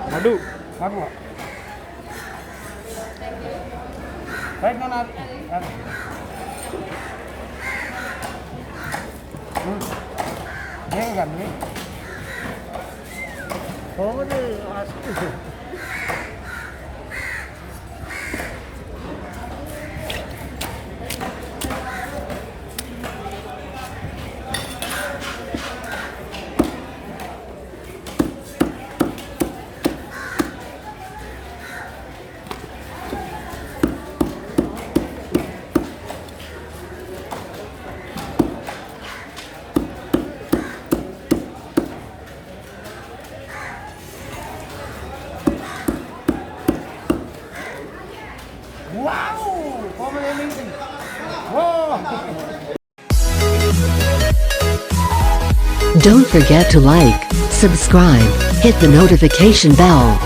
Madu. Aku. Baik nona. Ini kan ini. Oh ini asli. Wow, como amazing. Wow. Don't forget to like, subscribe, hit the notification bell.